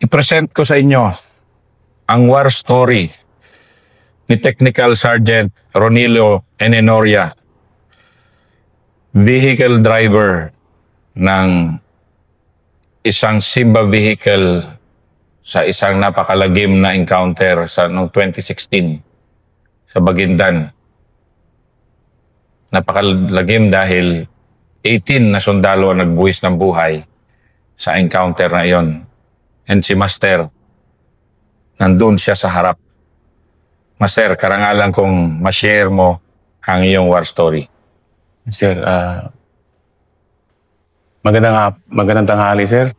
I-present ko sa inyo ang war story ni Technical Sergeant Ronilio Enenoria, vehicle driver ng isang Simba vehicle sa isang napakalagim na encounter sa noong 2016 sa Baguindan. Napakalagim dahil 18 na sundalo ang nagbuwis ng buhay sa encounter na iyon. And si Master, nandun siya sa harap. Master, karangalan kong ma-share mo ang iyong war story. Sir, magandang tanghali, sir.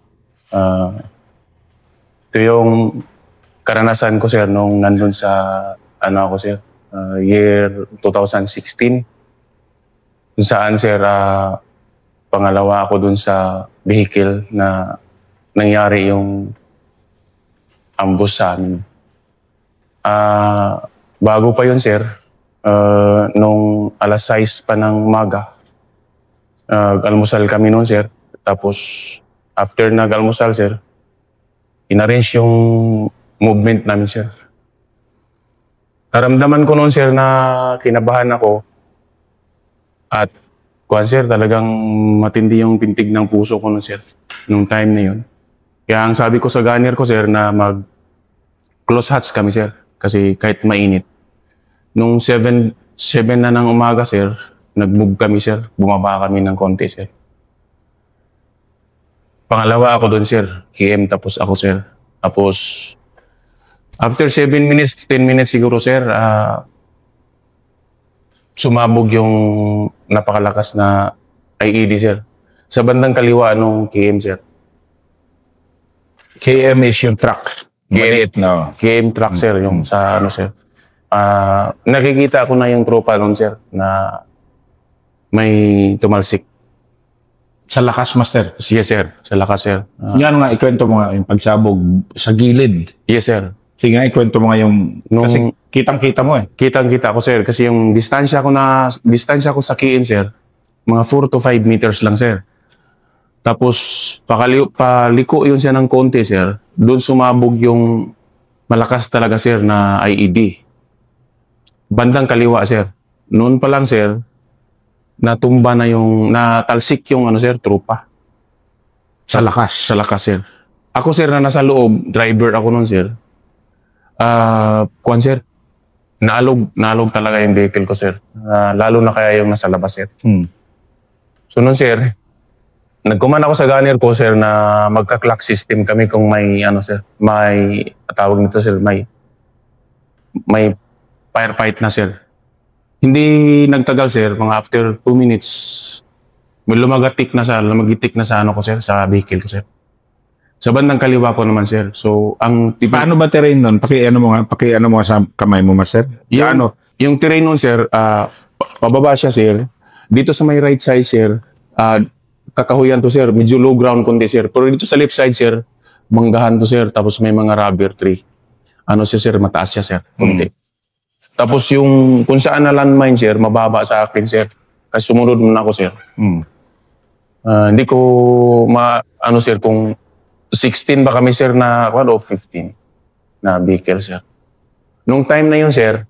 Ito yung karanasan ko, sir, nung nandun sa, sir, year 2016. Saan, sir, pangalawa ako dun sa vehicle na nangyari yung ambush sa amin. Bago pa yun, sir, nung alas 6 pa ng umaga, almusal kami noon, sir. Tapos, after nag-almusal, sir, in-arrange yung movement namin, sir. Naramdaman ko noon, sir, na kinabahan ako. At, sir, talagang matindi yung pintig ng puso ko noon, sir, nung time na yun. Kaya ang sabi ko sa gunner ko, sir, na mag-close hatch kami, sir. Kasi kahit mainit. Nung 7 na ng umaga, sir, nag-move kami, sir. Bumaba kami ng konti, sir. Pangalawa ako doon, sir. KM tapos ako, sir. Tapos, after 7 minutes, 10 minutes siguro, sir, sumabog yung napakalakas na IED, sir. Sa bandang kaliwa nung KM, sir. KM is yung truck. Maliit, no? KM truck, sir, yung sa sir. Nakikita ko na yung tropa noon, sir, na may tumalsik. Sa lakas, Master? Yes, sir. Sa lakas, sir. Yan nga, ikwento mo nga yung pagsabog sa gilid. Yes, sir. Sige nga, ikwento mo nga yung... kasi kitang-kita mo eh. Kitang-kita ko, sir. Kasi yung distansya ko sa KM, sir, mga 4 to 5 meters lang, sir. Tapos, paliko yun siya ng konti, sir. Doon sumabog yung malakas talaga, sir, na IED. Bandang kaliwa, sir. Noon pa lang, sir, natumba na natalsik yung, sir, trupa. Sa lakas? Sa lakas, sir. Ako, sir, na nasa loob, driver ako noon, sir. Sir, naalog talaga yung vehicle ko, sir. Lalo na kaya yung nasa labas, sir. So, noon, sir, nagkuman ako sa gunner ko, sir, na magka-clock system kami kung may, sir, may, tawag nito, sir, may firefight na, sir. Hindi nagtagal, sir, mga after 2 minutes, may lumagitik na sa ko, sir, sa vehicle ko, sir. Sa bandang kaliwa ko naman, sir. So, paano ba terrain nun? Paki-ano mo sa kamay mo, Master? Yung terrain nun, sir, pababa siya, sir. Dito sa may right side, sir, kakahuyan to, sir. Medyo low ground kundi, sir. Pero dito sa left side, sir, manggahan to, sir. Tapos may mga rubber tree. Siya, sir, mataas siya, sir. Kundi. Tapos yung kung saan na landmine, sir, mababa sa akin, sir. Kasi sumunod muna ako, sir. Hindi ko sir, kung 16 ba kami, sir, na o 15 na vehicle, sir. Nung time na yun, sir,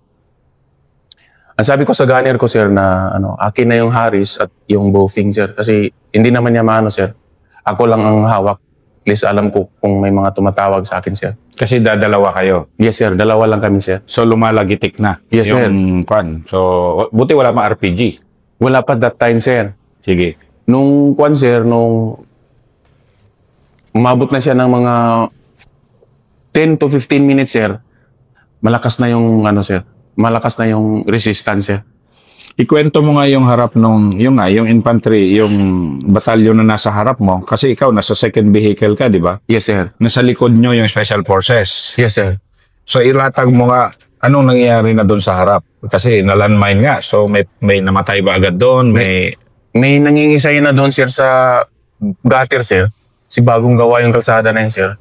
ang sabi ko sa gunner ko, sir, na akin na yung Harris at yung Bofing, sir. Kasi hindi naman niya sir. Ako lang ang hawak. At least alam ko kung may mga tumatawag sa akin, sir. Kasi dalawa kayo? Yes, sir. Dalawa lang kami, sir. So lumalagitik na? Yes, sir. So buti wala pang RPG? Wala pa that time, sir. Sige. Nung sir, umabot na siya ng mga 10 to 15 minutes, sir, malakas na yung sir. Malakas na yung resistance, sir. Ikwento mo nga yung harap yung infantry, yung batalyon na nasa harap mo. Kasi ikaw, nasa second vehicle ka, di ba? Yes, sir. Nasa likod nyo yung Special Forces. Yes, sir. So, ilatag mo nga, anong nangyayari na doon sa harap? Kasi na-landmine nga. So, may namatay ba agad doon? May nangingisay na doon, sir, sa gutter, sir. Si bagong gawa yung kalsada na yun, sir.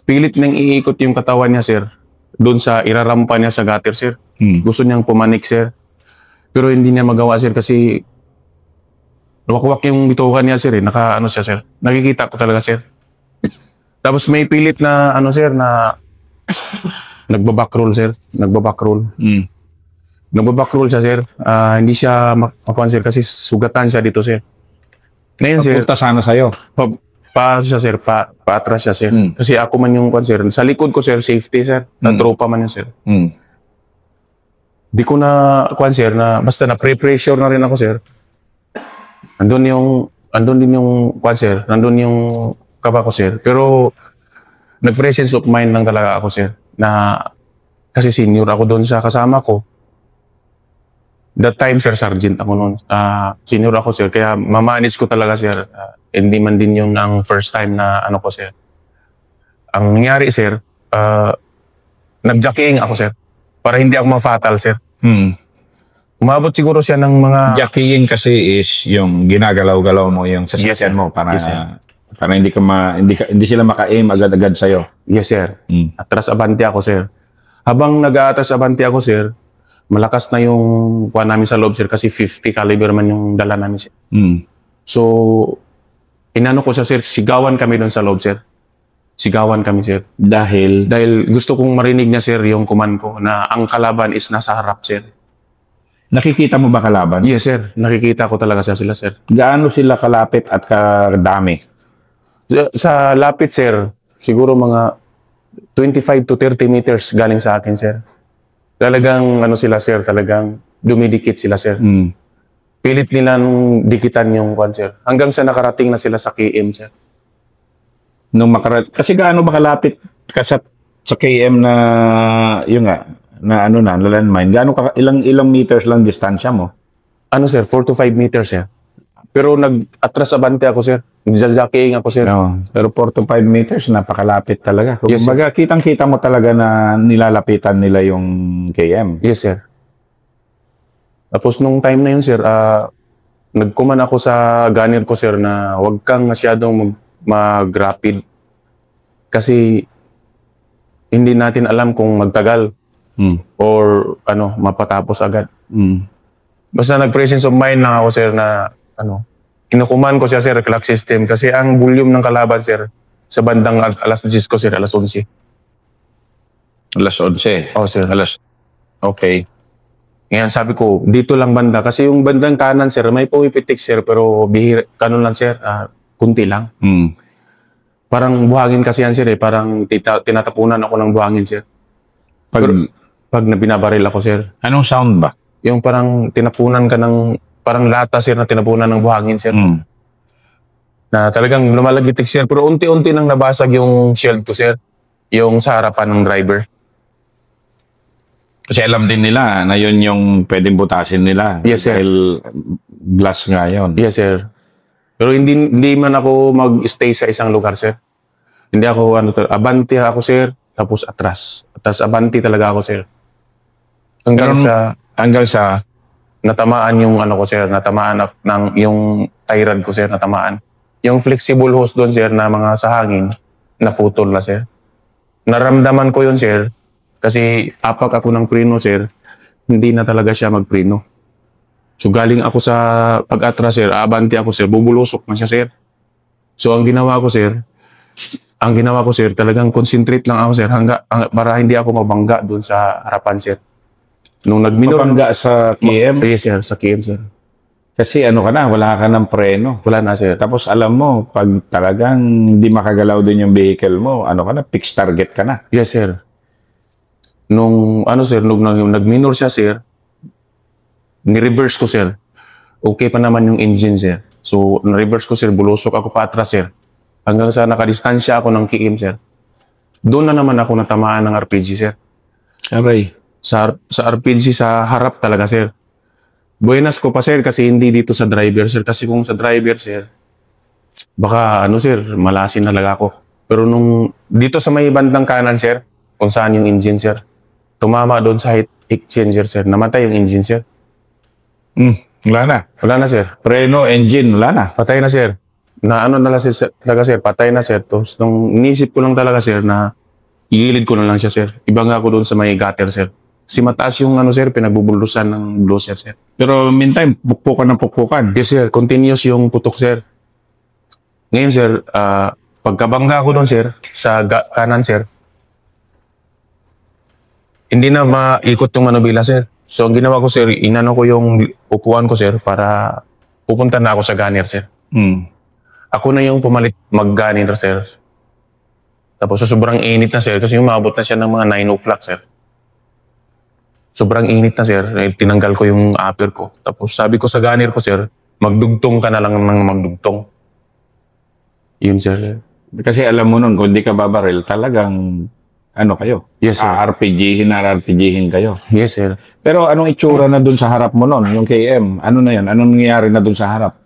Pilit nang iikot yung katawan niya, sir. Doon sa irarampa niya sa gutter, sir. Gusto niyang pumanik, sir. Pero hindi niya magawa, sir, kasi wakwak yung bitukan niya, sir. Siya, sir. Nakikita ko talaga, sir. Tapos may pilit na, ano sir, na nagbabackroll sir. Nagbabackroll. Nagbabackroll siya sir. Hindi siya makuha sir kasi sugatan siya dito sir. Ngayon sir, Papunta sana sa'yo. siya sir, paatras siya sir. Kasi ako man yung sir. Sa likod ko sir, safety sir. Tropa man yun sir. Di ko na, sir, na basta na pre-pressure na rin ako sir. Andun din yung sir. Nandun yung kaba ko sir. Pero nag-presence of mind lang talaga ako sir. Na kasi senior ako doon sa kasama ko. That time sir, sergeant ako noon. Senior ako sir. Kaya mamanage ko talaga sir. Hindi man din yung ang first time na ano ko sir. Ang nangyari sir, nag-jockeying ako sir. Para hindi ako ma-fatal sir. Umabot siguro siya ng mga... Jockeying kasi is yung ginagalaw-galaw mo yung sasakyan mo para para hindi sila maka-aim agad-agad sa iyo. Yes sir. Atras abante ako sir. Habang nag-aatras abante ako sir, malakas na yung kuha namin sa loob sir kasi 50 caliber man yung dala namin sir. So inano ko siya sir, sigawan kami doon sa loob sir. Sigawan kami sir. Dahil gusto kong marinig niya sir yung command ko na ang kalaban is nasa harap sir. Nakikita mo ba kalaban? Yes sir, nakikita ko talaga sila sir. Gaano sila kalapit at kadami? Sa lapit sir, siguro mga 25 to 30 meters galing sa akin sir. Talagang ano sila sir, talagang dumidikit sila sir. Pilit nilang dikitan yung sir. Hanggang sa nakarating na sila sa KM sir. Kasi gaano ba kalapit ka sa KM na yun nga, na ano na, landmine? Gaano ilang meters lang distansya mo? Ano sir, 4 to 5 meters sir. Pero nag-atras abante ako sir. Nag-jockeying ako sir. No, pero 4 to 5 meters, napakalapit talaga. Kung Yes, baga, kitang-kita mo talaga na nilalapitan nila yung KM. Yes sir. Tapos nung time na yun sir, nag-command ako sa gunner ko sir na huwag kang masyadong mag-rapid. Kasi hindi natin alam kung magtagal or ano, mapatapos agad. Basta nag-presence of mind lang ako sir na ano, kinukuman ko siya sir, clock system. Kasi ang volume ng kalaban sir, sa bandang alas 10 ko sir, alas 11. Alas 11? Oh sir. Okay. Ngayon sabi ko, dito lang banda. Kasi yung bandang kanan sir, may pumipitik sir, pero kanon lang sir, kunti lang. Parang buhangin kasi yan sir eh. Parang tinatapunan ako ng buhangin sir. Pag binabaril ako sir. Anong sound ba? Yung parang tinapunan ka ng, parang lata sir na tinapunan ng buhangin sir. Na talagang lumalagitik sir. Pero unti-unti nang nabasag yung shield ko sir. Yung sa harapan ng driver. Kasi alam din nila na yun yung pwedeng butasin nila. Yes sir. Dahil glass nga yun. Yes sir. Pero hindi man ako mag-stay sa isang lugar sir. Hindi ako, abante ako sir. Tapos atras. Atras abante talaga ako sir. Hanggang sa natamaan yung ano ko sir, natamaan ng yung tie rod ko sir, natamaan. Yung flexible hose doon sir na mga sa hangin, naputol na sir. Naramdaman ko yun sir, kasi apak ako ng preno sir, hindi na talaga siya magpreno. So galing ako sa pag-atras sir, abante ako sir, bubulusok na siya sir. So ang ginawa ko sir, talagang concentrate lang ako sir, para hindi ako mabangga doon sa harapan sir. Nung Mabangga sa KM? Yes sir, sa KM sir. Kasi ano ka na, wala ka ng preno. Wala na sir. Tapos alam mo, pag talagang hindi makagalaw din yung vehicle mo, ano ka na, fixed target ka na. Yes sir. Nung nag-minor siya sir, ni-reverse ko sir. Okay pa naman yung engine sir. So, na-reverse ko sir, bulusok ako pa atras sir. Hanggang sa nakadistansya ako ng KM sir. Doon na naman ako natamaan ng RPG sir. Aray. Sa RPG sa harap talaga sir. Buenas ko pa sir kasi hindi dito sa driver sir. Kasi kung sa driver sir, baka sir, malasin talaga ako. Pero nung dito sa may bandang kanan sir, kung saan yung engine sir, tumama doon sa heat exchanger sir. Namatay yung engine sir. Wala na. Wala na sir. Preno, engine, wala na. Patay na sir. Na na lang sir, talaga sir, patay na sir. Tapos nung inisip ko lang talaga sir na igilid ko na lang siya sir. Iba nga ako doon sa may gutter sir. Kasi mataas yung sir, pinagbubulusan ng blower sir. Pero meantime, pukpukan ng pukpukan. Yes sir, continuous yung putok sir. Ngayon sir, Pagkabangga ko doon, sir, sa kanan, sir, hindi na maikot yung manubila, sir. So, ang ginawa ko, sir, inano ko yung upuan ko, sir, para pupunta na ako sa gunner, sir. Ako na yung pumalit mag-gunner, sir. Tapos, sobrang init na, sir, kasi umabot na siya ng mga 9 o'clock, sir. Sobrang init na, sir. Tinanggal ko yung upper ko. Tapos, sabi ko sa gunner ko, sir, magdugtong ka na lang ng magdugtong. Yun, sir. Kasi alam mo nun, kung di ka babaril, talagang ano kayo? Yes, sir. RPGhin kayo. Yes, sir. Pero anong itsura na dun sa harap mo nun, yung KM? Ano na yan? Anong nangyari na dun sa harap?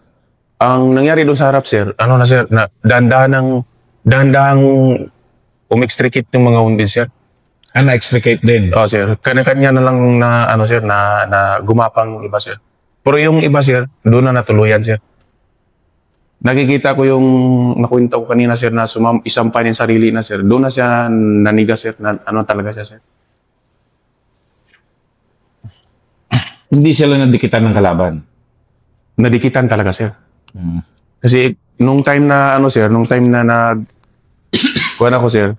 Ang nangyari doon sa harap, sir, ano na, sir, na dahan-dahang umextricate yung mga wounded, sir. Na-extricate din. Oh, sir. Kanya-kanya na lang na, ano, sir, na gumapang yung iba, sir. Pero yung iba, sir, doon na natuluyan, sir. Nakikita ko yung nakwento ko kanina, sir, na isampay yung sarili na, sir. Doon na siya naniga, sir, na ano talaga siya, sir. Hindi sila nadikitan ng kalaban. Nadikitan talaga, sir. Kasi nung time na, ano, sir, nung time na kuha ako, sir,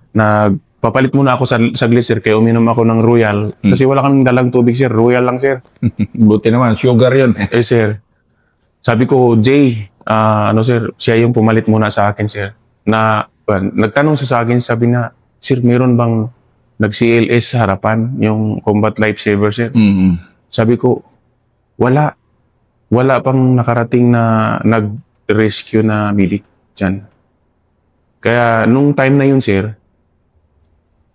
papalit muna ako saglit, sir, kaya uminom ako ng Royal. Kasi wala kaming dalang tubig, sir. Royal lang, sir. Buti naman, sugar yun. Sir. Sabi ko, Jay, ano, sir, siya yung pumalit muna sa akin, sir. Nagtanong siya sa akin, sabi na, sir, meron bang nag-CLS sa harapan, yung Combat Lifesaver, sir? Sabi ko, wala. Wala pang nakarating na nag-rescue na medic dyan. Kaya, nung time na yun, sir,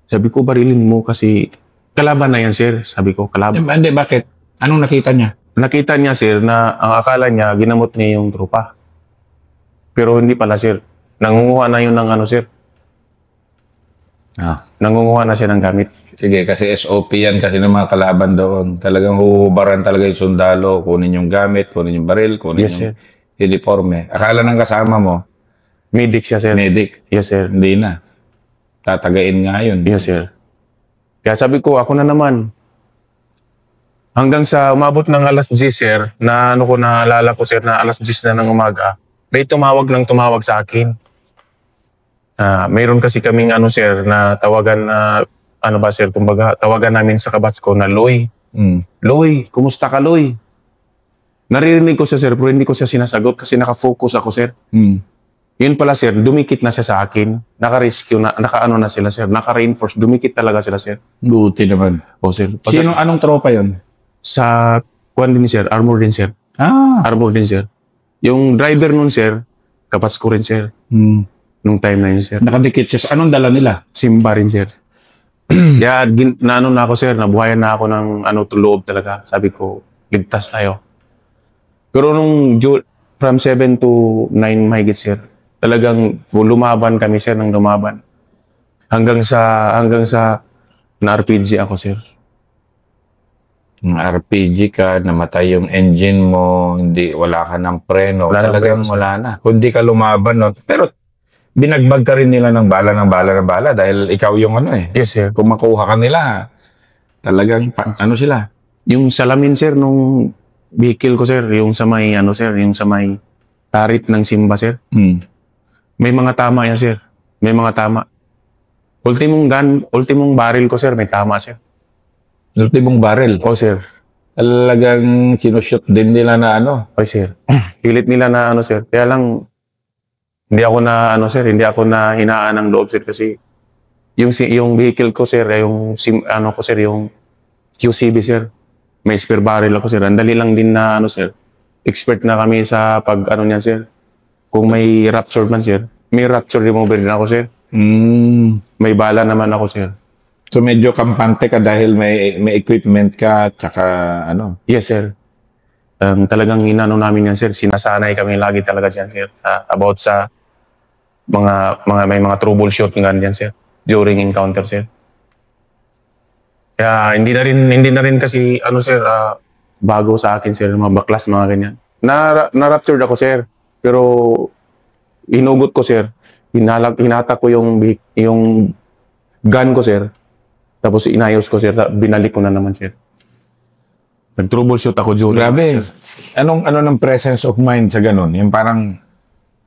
sabi ko, barilin mo kasi kalaban na yan, sir. Sabi ko, kalaban. Hindi, bakit? Anong nakita niya? Nakita niya, sir, na ang akala niya, ginamot niya yung trupa. Pero hindi pala, sir. Nangunguha na yun ng ano, sir. Nangunguha na siya ng gamit. Sige, kasi SOP yan kasi ng mga kalaban doon. Talagang huhubaran talaga yung sundalo, kunin yung gamit, kunin yung baril, kunin Yes, yung uniforme. Akala ng kasama mo, Medic siya, sir. medic. Yes, sir. Hindi na. Tatagain nga yun. Yes, sir. Kaya sabi ko, ako na naman. Hanggang sa umabot ng alas 10, sir, na ano ko naalala ko, sir, na alas 10 na ng umaga, may tumawag sa akin. Mayroon kasi kaming ano, sir, na tawagan na, ano ba, sir, kumbaga, tawagan namin sa kabats ko na Loy. Loy, kumusta ka, Loy? Naririnig ko siya, sir, pero hindi ko siya sinasagot kasi nakafocus ako, sir. Yun pala, sir, dumikit na siya sa akin. Naka-rescue na, naka-ano na sila, sir. Naka-reinforce, dumikit talaga sila, sir. Buti naman. O, sir. Anong tropa yun? Sa, kuwan din, sir, armor din, sir. Armor din, sir. Yung driver nun, sir, kapats ko rin, sir. Nung time na yun, sir. Nakadikit siya. Anong dala nila? Simba rin, sir. Kaya, naano na ako, sir, nabuhayan na ako ng ano, loob talaga. Sabi ko, ligtas tayo. Pero nung from 7 to 9 mahigit, sir, talagang lumaban kami, sir, ng lumaban. Hanggang sa na-RPG ako, sir. RPG ka, namatay yung engine mo, wala ka ng preno, talagang wala na. Kung di ka lumaban, no? Pero binagbag ka rin nila ng bala dahil ikaw yung ano eh. Yes, sir. Kung makuha ka nila, talagang ano sila? Yung salamin, sir, nung vehicle ko, sir, yung sa may, ano, sir, yung sa may tarit ng Simba, sir. May mga tama yan, sir. May mga tama. Ultimong barrel ko, sir, may tama, sir. Ultimong barrel? O, sir. Talagang sinushoot din nila na ano? O, sir. Pilit nila na ano, sir. Kaya lang, hindi ako na hinaan ng loob, sir, kasi yung vehicle ko, sir, yung QCB, sir. May spare barrel ako, sir. Ang dali lang din na, ano, sir. Expert na kami sa ano niyan, sir. Kung may rupture man, sir. May rupture remover din ako, sir. May bala naman ako, sir. So medyo kampante ka dahil may equipment ka, tsaka ano? Yes, sir. Talagang inano namin yan, sir. Sinasanay kami lagi talaga dyan, sir. About sa may mga troubleshoot nga dyan, sir. During encounter, sir. Kaya hindi na rin kasi, ano, sir, bago sa akin, sir, mga baklas, mga ganyan. Na-ruptured ako, sir. Pero, hinugot ko, sir. Hinatak ko yung gun ko, sir. Tapos inayos ko, sir. Binalik ko na naman, sir. Nag-troubleshoot ako during. Grabe. Ano ng presence of mind sa ganun? Yung parang,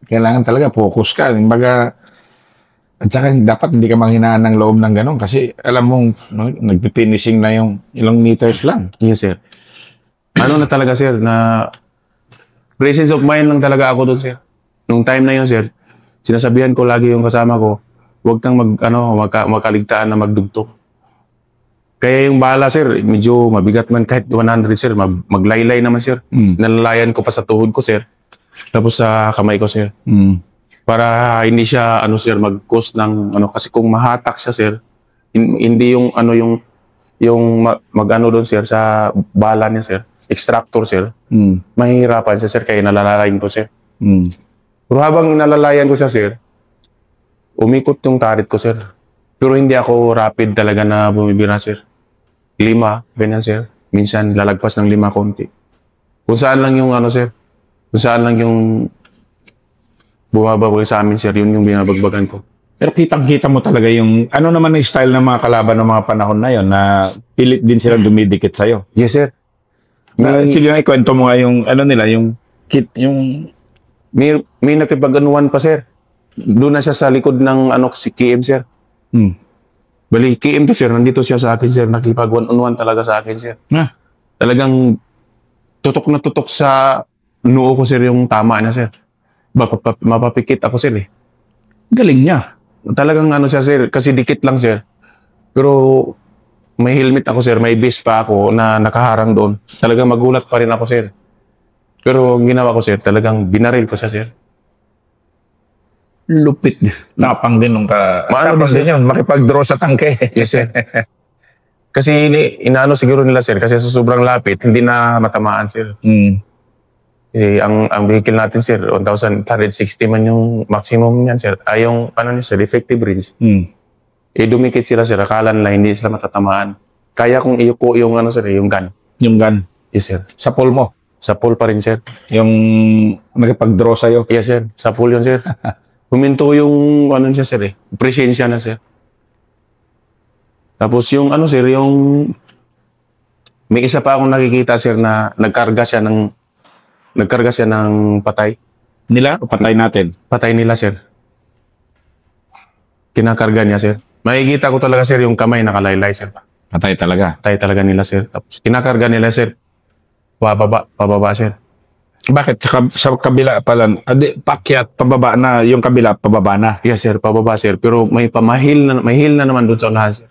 kailangan talaga focus ka. Yung baga, At saka dapat hindi ka manghinaan ng loob ng ganun kasi alam mong no, nagpifinishing na yung ilang meters lang. Yes, sir. Ano na talaga, sir, na presence of mind lang talaga ako doon, sir. Nung time na yun, sir, sinasabihan ko lagi yung kasama ko, huwag kang makaligtaan na magdugtong. Kaya yung bala, sir, medyo mabigat man kahit 100, sir, maglaylay naman, sir. Nalalayan ko pa sa tuhod ko, sir. Tapos sa kamay ko, sir. Para hindi siya sir mag-cause ng kasi kung mahatak siya, sir, hindi yung mag-ano doon, sir, sa bala niya, sir, extractor, sir. Mahihirapan siya, sir, kaya nalalalayan ko, sir. Pero habang inalalayan ko siya, sir, umikot yung tarit ko, sir. Pero hindi ako rapid talaga na bumibira, sir. 5, ganyan, sir. Minsan lalagpas ng 5 konti. Kung saan lang yung sir, kung saan lang yung bumababa sa amin, sir, yun yung binabagbagan ko. Pero kitang-kita mo talaga yung ano naman yung style ng mga kalaban ng mga panahon na yon na pilit din silang dumidikit sa'yo. Yes, sir. Sige nga, ikwento mo nga yung nila, yung kit, yung... May nakipag-anuan pa, sir. Doon na siya sa likod ng si KM, sir. Bali, KM to, sir. Nandito siya sa akin, sir. Nakipag-anuan talaga sa akin, sir. Talagang tutok na tutok sa noo ko, sir, yung tama na, sir. Mapapikit ako, sir, eh. Galing niya. Talagang siya, sir, kasi dikit lang, sir. Pero may helmet ako, sir. May vest pa ako na nakaharang doon. Talagang magulat pa rin ako, sir. Pero ang ginawa ko, sir, talagang binaril ko siya, sir. Lupit. Tapang din nung tapang din yun. Makipag-draw sa tangke. Yes, sir. Kasi inaano siguro nila, sir, kasi sa sobrang lapit, hindi na matamaan, sir. Kasi ang vehicle natin, sir, 1,160 man yung maximum niyan, sir. Ay, yung, sir, effective range. Dumikit sila, sir. Akala nila hindi sila matatamaan. Kaya kung iyuko yung, sir, yung gun. Yung gun? Yes, sir. Sa pool mo? Sa pool pa rin, sir. Yung nakipag-draw sa'yo? Yes, sir. Sa pool yun, sir. Huminto yung, siya, sir, eh. Presensya na, sir. Tapos yung, sir, yung... May isa pa akong nakikita, sir, na nagkarga siya ng patay. Nila? O patay natin? Patay nila, sir. Kinakarga niya, sir. Makikita ko talaga, sir, yung kamay nakalaylay, sir. Patay talaga? Patay talaga nila, sir. Tapos kinakarga nila, sir. Pababa, sir. Bakit? Sa kabila pala, pakyat, pababa na, yung kabila, pababa na? Yes, sir, pababa, sir. Pero may hill na naman doon sa unahan, sir.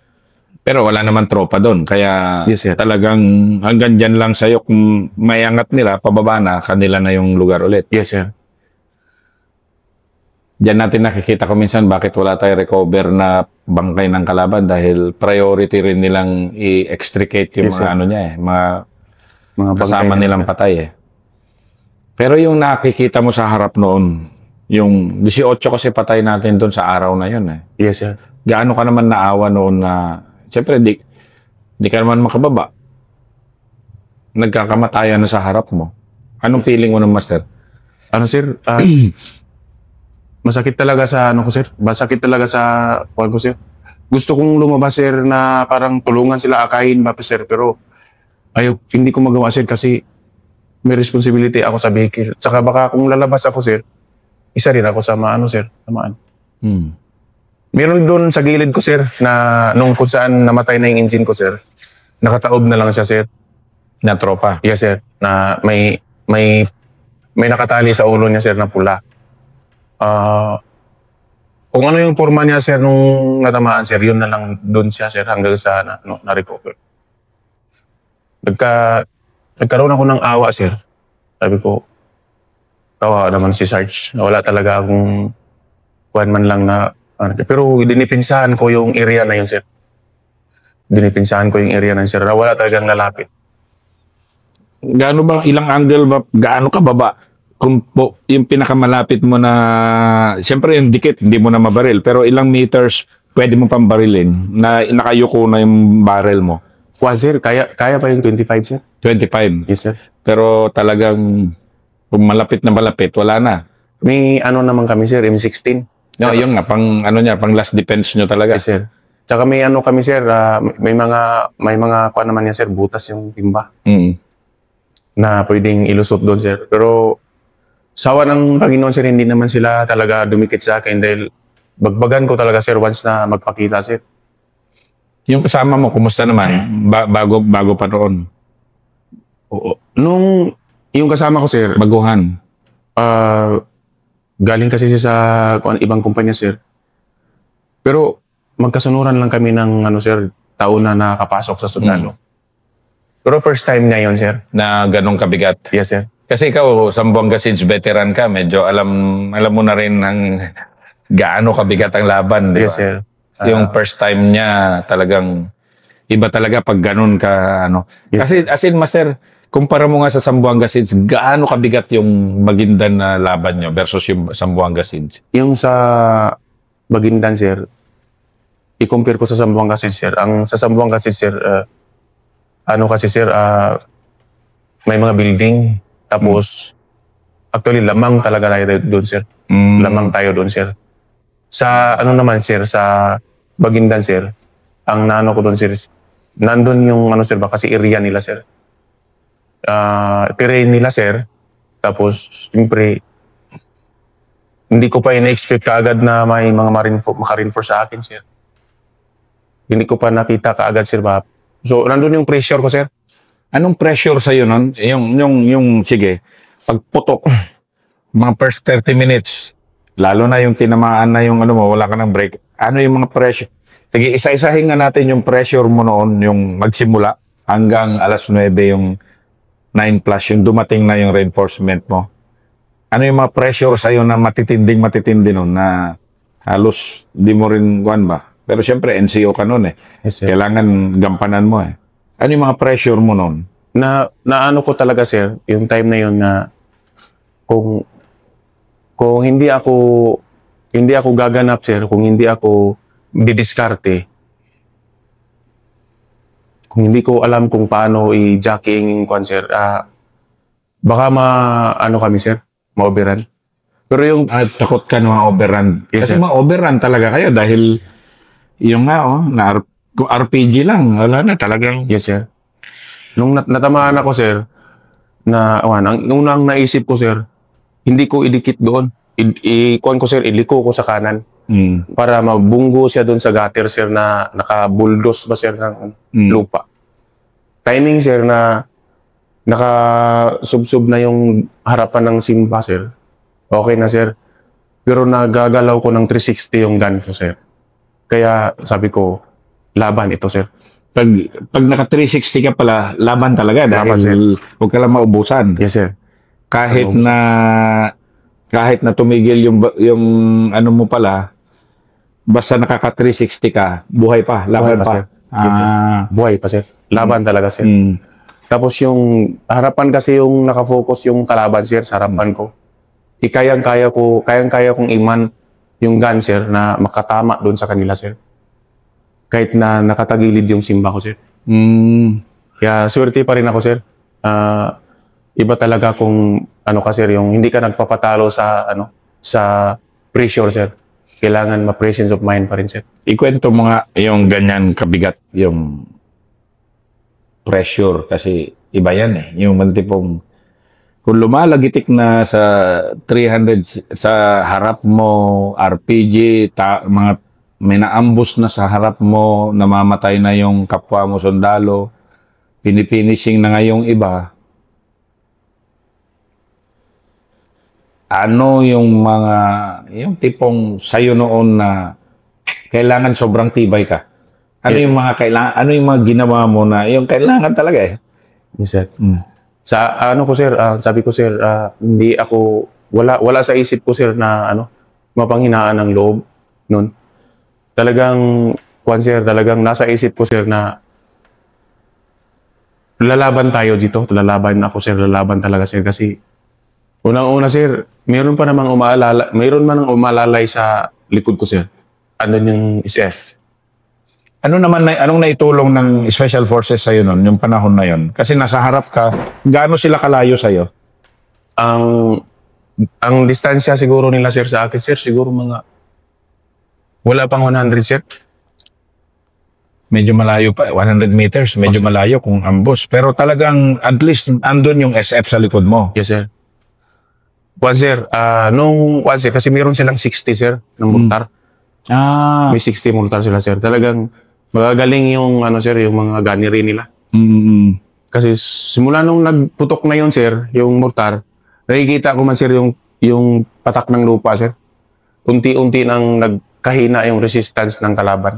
Pero wala naman tropa doon. Kaya yes, sir, talagang hanggang dyan lang sa'yo. Kung may angat nila, pababa na, kanila na yung lugar ulit. Yes, sir. Diyan natin nakikita ko minsan bakit wala tayo recover na bangkay ng kalaban dahil priority rin nilang i-extricate yung yes, mga sir, niya eh. Mga kasama bangkay nilang sir, patay eh. Pero yung nakikita mo sa harap noon, yung 18 kasi patay natin doon sa araw na yun eh. Yes, sir. Gaano ka naman naawa noon na siyempre, di ka naman makababa. Nagkakamatayan na sa harap mo. Anong feeling mo ng master? Sir? Masakit talaga sa ko, sir. Masakit talaga sa ko, sir. Gusto kong lumabas, sir, na parang tulungan sila, akayin ba, sir. Pero hindi ko magawa, sir, kasi may responsibility ako sa vehicle. Tsaka baka kung lalabas ako, sir, isa rin ako sa sir, tamaan. Meron doon sa gilid ko, sir, na nung kung saan namatay na yung engine ko, sir, nakataob na lang siya, sir. Na tropa? Yes, sir. Na may nakatali sa ulo niya, sir, na pula. Kung ano yung forma niya, sir, nung natamaan, sir, yun na lang doon siya, sir, hanggang sa na-recover. Nagkaroon ako ng awa, sir. Sabi ko, kawawa naman si Sarge. Wala talaga akong kuhan man lang na pero dinipinsahan ko yung area na yun, sir. Dinipinsahan ko yung area na yun, sir. Wala talagang lalapit. Gaano ba, ilang angle ba, gaano ka baba? Kung yung pinakamalapit mo na, siyempre yung dikit, hindi mo na mabaril, pero ilang meters pwede mo pang barilin na nakayuko na yung barrel mo? Sir, kaya pa yung 25, sir. 25? Yes, sir. Pero talagang, kung malapit na malapit, wala na. May naman kami, sir, M16. No, yun nga, pang last defense nyo talaga. Yes, sir. Tsaka may kami, sir, may mga kuha naman yan, sir, butas yung timba. Na pwedeng ilusot doon, sir. Pero sawa ng Panginoon, sir, hindi naman sila talaga dumikit sa akin dahil bagbagan ko talaga, sir, once na magpakita, sir. Yung kasama mo, kumusta naman? Bago pa noon? Oo. Nung yung kasama ko, sir, Baguhan. galing kasi siya sa ibang kumpanya, sir. Pero magkasunuran lang kami ng sir, taon na nakapasok sa sundalo. Pero first time niya yun, sir. Na ganong kabigat. Yes, sir. Kasi ikaw, Zamboanga Siege veteran ka, medyo alam mo na rin ng gaano kabigat ang laban, di ba? Yes, sir. Yung first time niya, talagang iba talaga pag ganun ka, Yes. Kasi, as in, Master, kumpara mo nga sa Zamboanga Siege, gaano kabigat yung Maguindan na laban nyo versus yung Zamboanga Siege? Yung sa Maguindan, sir, i-compare ko sa Zamboanga Siege, sir. Ang sa Zamboanga Siege, sir, kasi, sir, may mga building. Tapos, actually, lamang talaga tayo doon, sir. Lamang tayo doon, sir. Sa, naman, sir, sa Maguindan, sir, ang naano ko doon, sir, nandun yung, sir, kasi area nila, sir. Terrain nila, sir. Tapos, siyempre, hindi ko pa ina-expect kaagad na may mga maka-reinforce sa akin, sir. Hindi ko pa nakita kaagad, sir, ba? So, nandun yung pressure ko, sir. Anong pressure sa'yo nun? Sige, pagputok, mga first 30 minutes, lalo na yung tinamaan na yung wala ka ng break. Ano yung mga pressure? Sige, isa-isahin nga natin yung pressure mo noon, yung magsimula hanggang alas 9 yung 9 plus, yung dumating na yung reinforcement mo. Ano yung mga pressure sa'yo na matitindi nun na halos di mo rin ba? Pero siyempre, NCO ka nun eh. Yes, sir. Kailangan gampanan mo eh. Ano yung mga pressure mo nun? Naano ko talaga, sir, yung time na yun na kung hindi ako gaganap, sir, kung hindi ako didiskarte, kung hindi ko alam kung paano i-jacking yung sir, baka kami, sir, ma-overrun. Pero yung Takot ka na overrun. Yes, Kasi sir. ma-overrun talaga kayo dahil yung kung RPG lang, wala na talagang. yes, sir. Nung natamaan ako, sir, ang unang naisip ko, sir, hindi ko idikit doon. Kuan ko, sir, iliko ko sa kanan para mabunggo siya doon sa gutter, sir, na naka-bulldoze ba, sir, ng lupa. Timing, sir, na naka-subsub na yung harapan ng simba, sir. Okay na, sir. Pero nagagalaw ko ng 360 yung gun ko, sir. Kaya sabi ko, laban ito, sir. Pag naka 360 ka pala, laban talaga Laban, dahil huwag ka lang maubusan. Yes, sir. Kahit na tumigil yung mo pala, basta nakaka 360 ka, buhay pa, laban Buhay pa, pa. sir. Buhay pa, sir. Laban talaga, sir. Tapos yung harapan kasi yung nakafocus yung kalaban, sir, sa harapan ko. Kayang-kaya kong iman yung gun, sir, na makatama doon sa kanila, sir. Kahit na nakatagilid yung simba ko, sir. Kaya swerte pa rin ako, sir. Iba talaga kung sir, yung hindi ka nagpapatalo sa pressure, sir. Kailangan ma-presence of mind pa rin, sir. Ikwento mo nga yung ganyan kabigat, yung pressure kasi iba yan eh. Yung tipong kung lumalagitik na sa 300 sa harap mo, RPG, mga may naambus na sa harap mo, namamatay na yung kapwa mo sundalo, pinifinishing na nga yung iba. Ano yung tipong sayo noon na kailangan sobrang tibay ka? Ano Yes, yung mga ano yung mga ginawa mo na yung kailangan talaga eh? Yes, sir. Sa ko, sir, sabi ko, sir, hindi ako, wala sa isip ko, sir, na mapanghinaan ng loob noon. Talagang, sir, talagang nasa isip ko, sir, na lalaban tayo dito. Lalaban ako, sir, lalaban talaga, sir, kasi unang-una, sir, mayroon man umalalay sa likod ko, sir. Yung SF. Anong naitulong ng Special Forces sa'yo nun, yung panahon na yon? Kasi nasa harap ka, gaano sila kalayo sa'yo? Ang distansya siguro nila, sir, sa akin, sir, siguro wala pang 100, sir. Medyo malayo pa, 100 meters, medyo malayo kung ambush. Pero talagang at least andun yung SF sa likod mo. Yes, sir. Sir, sir, kasi meron silang 60, sir, ng mortar. May 60 mortar sila, sir. Talagang magagaling yung, sir, yung mga gunnery nila. Kasi simula nung nagputok na yun, sir, yung mortar, nakikita ko man, sir, yung patak ng lupa, sir. Unti-unti nang nagkahina yung resistance ng kalaban.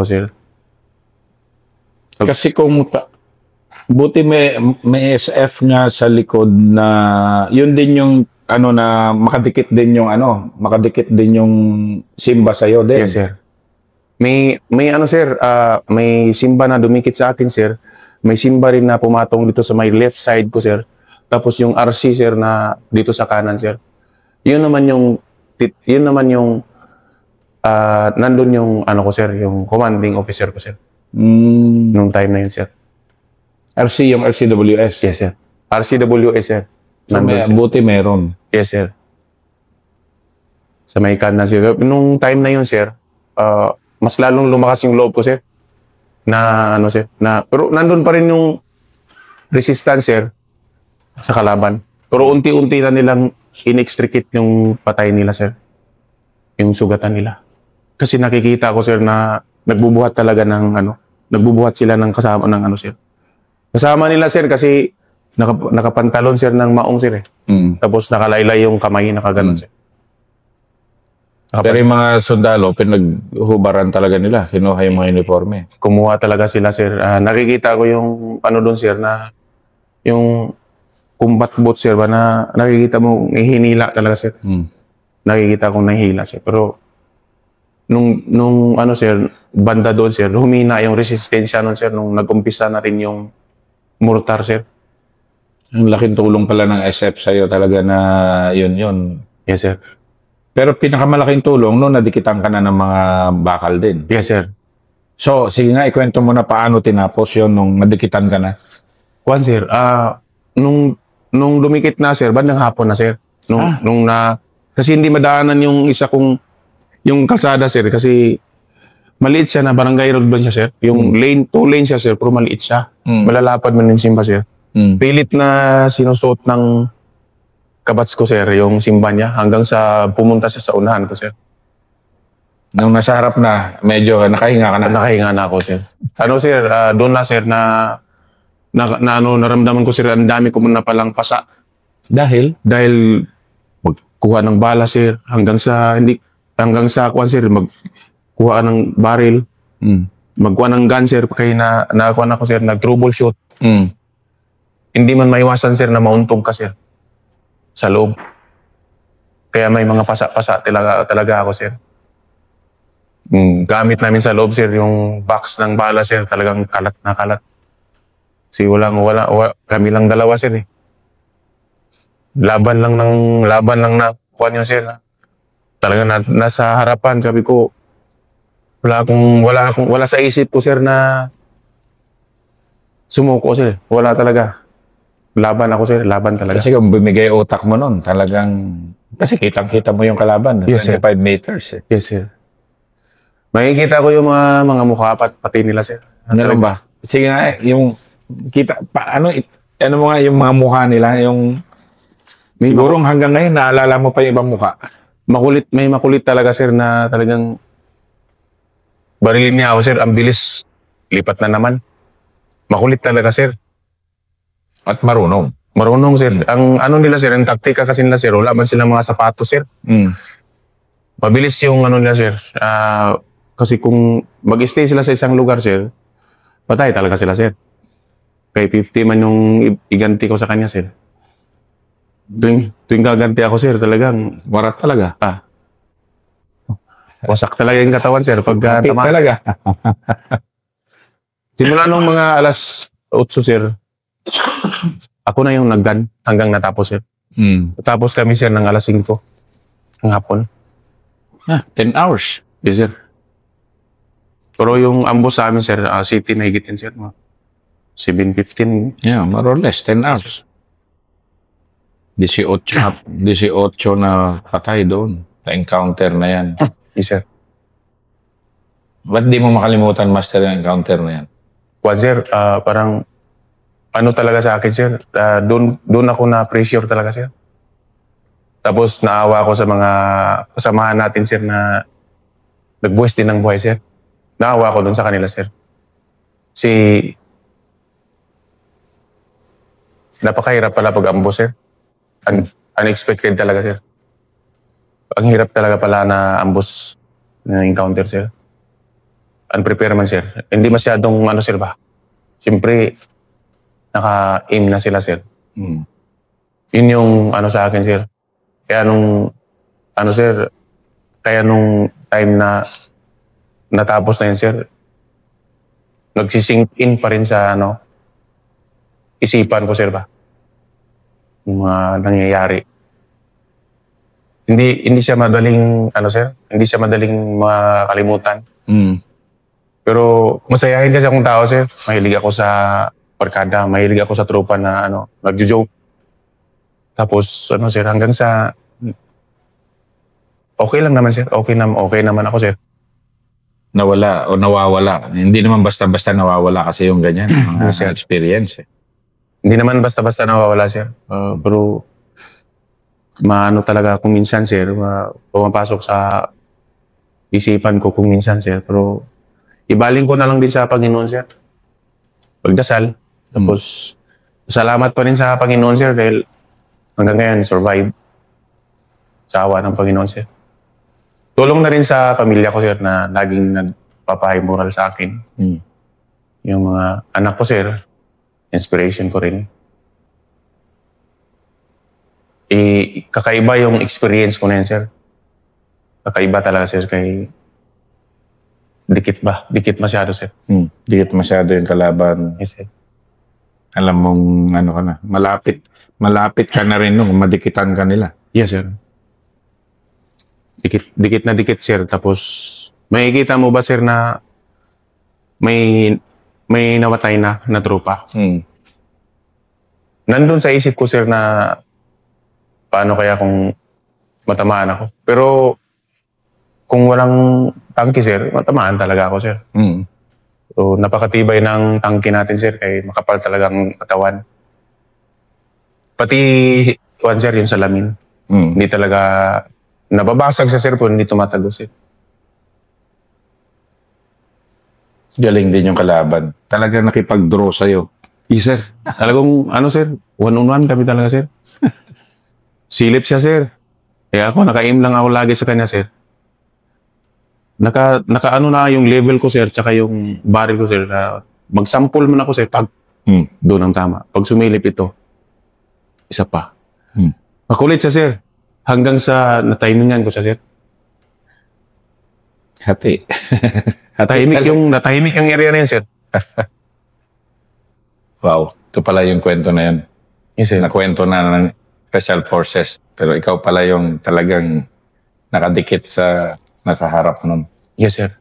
Sir. Kasi kung buti may SF nga sa likod na yun din yung na makadikit din yung simba sa din. Yes, sir. May sir, may simba na dumikit sa akin, sir. May simba rin na pumatong dito sa may left side ko, sir. Tapos yung RC, sir, na dito sa kanan, sir. Yun naman yung nandun yung ko, sir, yung commanding officer ko, sir. Nung time na yun, sir. RC, yung RCWS? Yes, sir. RCWS, sir. So, buti meron. Yes, sir. Sa may kanan, sir. Nung time na yun, sir, mas lalong lumakas yung loob ko, sir. Sir. Pero nandun pa rin yung resistance, sir, sa kalaban. Pero unti-unti na nilang inextricate yung patay nila, sir. Yung sugatan nila. Kasi nakikita ko, sir, na nagbubuhat talaga nagbubuhat sila ng kasama ng sir. Kasama nila, sir, kasi nakapantalon, sir, ng maong, sir, eh. Tapos nakalaylay yung kamay, nakaganon, sir. Pero yung mga sundalo, pinaghubaran talaga nila. Kinuha yung mga uniforme. Kumuha talaga sila, sir. Nakikita ko yung doon, sir, na yung combat boat, sir, na nakikita mo, hinila talaga, sir. Nakikita kong nahihila, sir. Pero nung sir, banda doon, sir, humina yung resistensya nun, sir, nung nag-umpisa na rin yung mortar, sir. Ang laking tulong pala ng SF sa'yo talaga na yun. Yes, sir. Pero pinakamalaking tulong, nadikitan ka na ng mga bakal din. Yes, sir. So, sige nga, ikwento mo na paano tinapos yun nung nadikitan ka na. Sir, nung dumikit na, sir, bandang hapon na, sir. Kasi hindi madaanan yung isa kong, yung kalsada, sir, kasi maliit siya na barangay road ba siya, sir. Yung lane, 2 lane siya, sir, pero maliit siya. Malalapad man yung simba, sir. Pilit na sinusuot ng kabats ko, sir, yung simba niya hanggang sa pumunta siya sa unahan ko, sir. Nung nasa harap na, medyo nakahinga ka na. Nakahinga na ako, sir. Sir, doon na, sir, naramdaman ko, sir, ang dami ko na palang pasa. Dahil Magkuha ng bala, sir, hanggang sa kuha, sir, magkuha ng baril, magkuha ng gun, sir, kaya nakakuha na ako, sir, nag-troubleshoot. Hindi man maiwasan, sir, na mauntog ka, sir, sa loob. Kaya may mga pasa-pasa talaga ako, sir. Gamit namin sa loob, sir, yung box ng bala, sir, talagang kalat na kalat. Kasi wala, kami lang dalawa, sir, eh. Laban lang na kuha niyo, sir. Talagang nasa harapan, sabi ko, wala sa isip ko, sir, na sumuko, sir. Wala talaga. Laban ako, sir. Laban talaga. Kasi kung bumigay utak mo nun, talagang, kasi kitang-kita mo yung kalaban. Yes, sir. 25 meters. Eh. Yes, sir. Makikita ko yung mga mukha pati nila, sir. Ano ba? Sige nga, yung ano mo nga yung mga mukha nila, yung sigurong hanggang ngayon, naalala mo pa yung ibang mukha. May makulit talaga, sir, na talagang barilin niya ako, sir. Ang bilis. Lipat na naman. Makulit talaga, sir. At marunong. Marunong, sir. Ang nila, sir, ang taktika kasi nila, sir, wala man silang mga sapatos, sir. Mabilis yung nila, sir. Kasi kung mag-stay sila sa isang lugar, sir, patay talaga sila, sir. Kay 50 man yung iganti ko sa kanya, sir. Tuwing gaganti ako, sir, talagang Warat talaga. wasak talaga yung katawan, sir. Pagka tamas. Talaga. Simula nung mga alas 8, sir, ako na yung naggan hanggang natapos, sir. Natapos kami, sir, ng alas 5 ng hapon. 10 hours. Yes, sir. Pero yung ambos sa amin, sir, city na higit yan, sir. 7:15. Yeah, more or less, 10 hours. 18 na patay doon. Na-encounter na yan. Yes, sir. Ba't di mo makalimutan, Master, yung encounter na yan? Sir, parang talaga sa akin, sir. Doon ako na pressure talaga, sir. Tapos naawa ako sa mga kasamahan natin, sir, na nagbuwis din ng buhay, sir. Naawa ako dun sa kanila, sir. Napakahirap pala pag-ambo, sir. Unexpected talaga, sir. Ang hirap talaga pala na ambos na encounter, sir. Unprepared man, sir. Hindi masyadong sir ba? Siyempre, naka-aim na sila, sir. Yun yung sa akin, sir. Kaya nung sir, kaya nung time na natapos na yun, sir, nagsisink in pa rin sa isipan ko, sir ba? Yung mga nangyayari. Hindi siya madaling, sir, hindi siya madaling makalimutan. Pero masayahin kasi akong tao, sir. Mahilig ako sa barkada, mahilig ako sa tropa na nagjo-joke. Tapos sir, hanggang sa okay lang naman, sir. Okay naman ako, sir. Nawala o nawawala. Hindi naman basta-basta nawawala kasi yung ganyan. Mga Yes, sir. experience. Hindi naman basta-basta nawawala, sir. Pero talaga kung minsan, sir, pumapasok sa isipan ko kung minsan, sir. Pero ibaling ko na lang din sa Panginoon, sir. Pagdasal. Tapos salamat pa rin sa Panginoon, sir, dahil hanggang ngayon, survive sa awa ng Panginoon, sir. Tulong na rin sa pamilya ko, sir, na laging nagpapahay moral sa akin. Yung mga anak ko, sir, inspiration ko rin. Kakaiba yung experience ko na yun, sir. Kakaiba talaga, sir, kay dikit masyado, sir. Dikit masyado yung kalaban. Yes, sir. Alam mong ka na. Malapit ka na rin nung madikitan ka nila. Yes, sir. Dikit na dikit, sir. Tapos, makikita mo ba, sir, na may nawatay na tropa? Nandun sa isip ko, sir, na paano kaya kung matamaan ako. Pero, kung walang tangke, sir, matamaan talaga ako, sir. So, napakatibay ng tangke natin, sir, kay makapal talagang katawan. Pati, sir, yung salamin. Hindi talaga nababasag sa sir po, hindi tumatagos, sir. Galing din yung kalaban. Talaga nakipag-draw sa'yo. Yes, sir. Talagang, sir, one-on-one kami talaga, sir. Silip siya, sir. Kaya ako, naka-aim lang ako lagi sa kanya, sir. Naka-ano na yung level ko, sir, tsaka yung barrel ko, sir, na mag-sample man ako, sir, pag doon ang tama. Pag sumilip ito, isa pa. Makulit siya, sir. Hanggang sa natimingan ko siya, sir. Hati. Natahimik yung area na yun, sir. Wow. Ito pala yung kwento na yun. Yes, sir. Nakwento na ng Special Forces. Pero ikaw pala yung talagang nakadikit sa nasa harap nun. Yes, sir.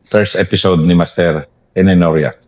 First episode ni Master Enenoria.